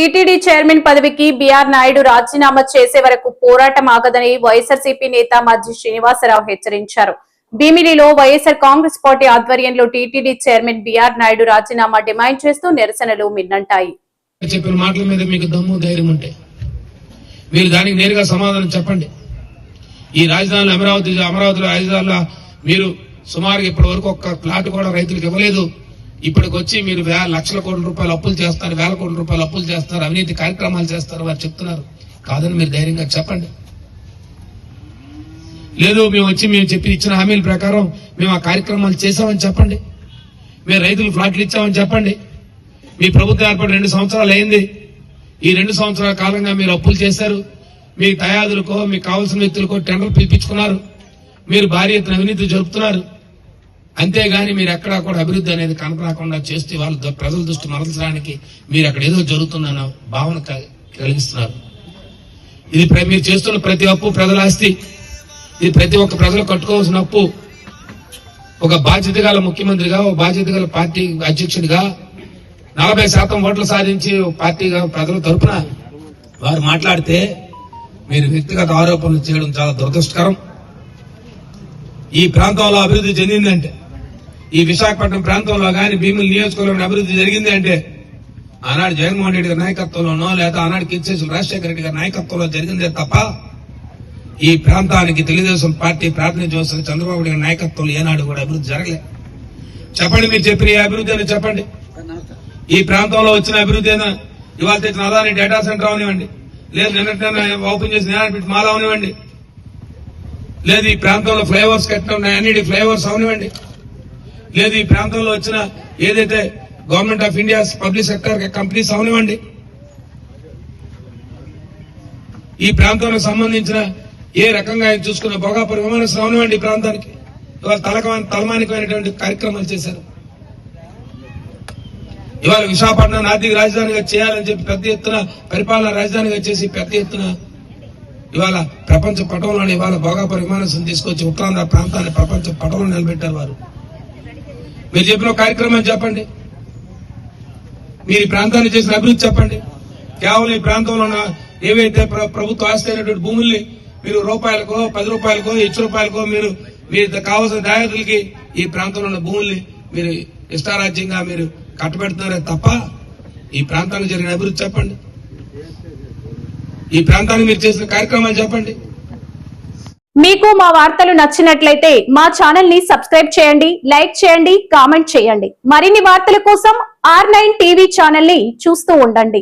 TTD chairman పదవికి BR Naidu రాజీనామా చేసే వరకు పోరాటం ఆగదని వైఎస్ఆర్సీపీ నేత మజ్జి శ్రీనివాసరావు హెచ్చరించారు. భీమిలిలో వైఎస్ఆర్ కాంగ్రెస్ పార్టీ ఆధ్వర్యంలో టీటీడీ చైర్మన్ బీఆర్ నాయుడు రాజీనామా డిమాండ్ చేస్తూ నిరసనలు మిన్నంటాయి. చెప్పిన మాటల మీద మీకు దమ్ము ధైర్యం ఉంటే మీరు దానికి నేరుగా సమాధానం చెప్పండి. ఈ రాజధాని అమరావతిలో రాజధానిలో మీరు సుమారుగా ఇప్పటి వరకు ఒక్క ప్లాట్ కూడా రైతులకు ఇవ్వలేదు. ఇప్పటికి వచ్చి మీరు లక్షల కోట్ల రూపాయలు అప్పులు చేస్తారు, వేల కోట్ల రూపాయలు అప్పులు చేస్తారు, అవినీతి కార్యక్రమాలు చేస్తారు వారు చెప్తున్నారు. కాదని మీరు ధైర్యంగా చెప్పండి. లేదు మేము చెప్పి ఇచ్చిన హామీల ప్రకారం మేము ఆ కార్యక్రమాలు చేశామని చెప్పండి. మేము రైతులు ఫ్లాట్లు ఇచ్చామని చెప్పండి. మీ ప్రభుత్వం ఏర్పడి 2 సంవత్సరాలు అయింది. ఈ 2 సంవత్సరాల కాలంగా మీరు అప్పులు చేశారు. మీ తయాదులకో మీకు కావాల్సిన వ్యక్తులకో టెండర్ పిలిపించుకున్నారు. మీరు భారీ ఎత్తున అవినీతి జరుపుతున్నారు. అంతేగాని మీరు ఎక్కడా కూడా అభివృద్ధి అనేది కనపడకుండా చేస్తూ వాళ్ళ ప్రజల దృష్టి మరల్చడానికి మీరు అక్కడ ఏదో జరుగుతుందన్న భావన కలిగిస్తున్నారు. ఇది మీరు చేస్తున్న ప్రతి అప్పు ప్రజల ఆస్తి. ఇది ప్రతి ఒక్క ప్రజలు కట్టుకోవాల్సిన అప్పు. ఒక బాధ్యత గల ముఖ్యమంత్రిగా, ఒక బాధ్యత గల పార్టీ అధ్యక్షుడిగా 40% ఓట్లు సాధించి పార్టీగా ప్రజల తరఫున వారు మాట్లాడితే మీరు వ్యక్తిగత ఆరోపణలు చేయడం చాలా దురదృష్టకరం. ఈ ప్రాంతంలో అభివృద్ధి చెందిందంటే, ఈ విశాఖపట్నం ప్రాంతంలో కానీ భీముల నియోజకవర్గంలో అభివృద్ధి జరిగింది అంటే ఆనాడు జగన్మోహన్ రెడ్డి గారి నాయకత్వంలోనో లేదా ఆనాడు కించేశ్వర రాజశేఖర రెడ్డి గారి నాయకత్వంలో జరిగిందే తప్ప ఈ ప్రాంతానికి తెలుగుదేశం పార్టీ ప్రాతినిధ్యం వస్తున్న చంద్రబాబు నాయుడు నాయకత్వంలో ఏనాడు కూడా అభివృద్ధి జరగలేదు. చెప్పండి, మీరు చెప్పిన ఈ అభివృద్ధి అని చెప్పండి. ఈ ప్రాంతంలో వచ్చిన అభివృద్ధి అయినా ఇవాళ తెచ్చిన అదాని డేటా సెంటర్ అవనివ్వండి, లేదు నిన్నటి ఓపెన్ చేసిన నేనాడిపెట్టి మాల అవనివ్వండి, లేదు ఈ ప్రాంతంలో ఫ్లైఓవర్స్ కట్టిన అన్నిటి ఫ్లైఓవర్స్ అవనివ్వండి, లేదు ఈ ప్రాంతంలో వచ్చిన ఏదైతే government of India public sector companies అవనివ్వండి, ఈ ప్రాంతానికి సంబంధించిన ఏ రకంగా ఆయన చూసుకున్న భోగాపురం విమానాశ్రయం అవనివ్వండి, ఈ ప్రాంతానికి ఇవాళ తలమానికమైనటువంటి కార్యక్రమాలు చేశారు. ఇవాళ విశాఖపట్నం ఆర్థిక రాజధానిగా చేయాలని చెప్పి పెద్ద ఎత్తున పరిపాలనా రాజధానిగా చేసి పెద్ద ఎత్తున ఇవాళ ప్రపంచ పటంలో ఇవాళ భోగాపురం విమానాశ్రయం తీసుకొచ్చి ఉత్తరాంధ్ర ప్రాంతాన్ని ప్రపంచ పటంలో నిలబెట్టారు వారు. మీరు చెప్పిన కార్యక్రమం చెప్పండి. మీరు ఈ ప్రాంతాన్ని చేసిన అభివృద్ధి చెప్పండి. కేవలం ఈ ప్రాంతంలో ఏవైతే ప్రభుత్వ ఆస్తి అయినటువంటి భూముల్ని మీరు రూపాయలకో 10 రూపాయలకో రూపాయలకో మీరు కావాల్సిన దాయాదులకి ఈ ప్రాంతంలో ఉన్న భూముల్ని మీరు ఇష్టారాజ్యంగా మీరు కట్టబెడుతున్నారే తప్ప ఈ ప్రాంతానికి జరిగిన అభివృద్ధి చెప్పండి. ఈ ప్రాంతానికి మీరు చేసిన కార్యక్రమాలు చెప్పండి. మీకు మా వార్తలు నచ్చినట్లయితే మా ఛానల్ ని సబ్స్క్రైబ్ చేయండి, లైక్ చేయండి, కామెంట్ చేయండి. మరిన్ని వార్తల కోసం R9 టీవీ ఛానల్ ని చూస్తూ ఉండండి.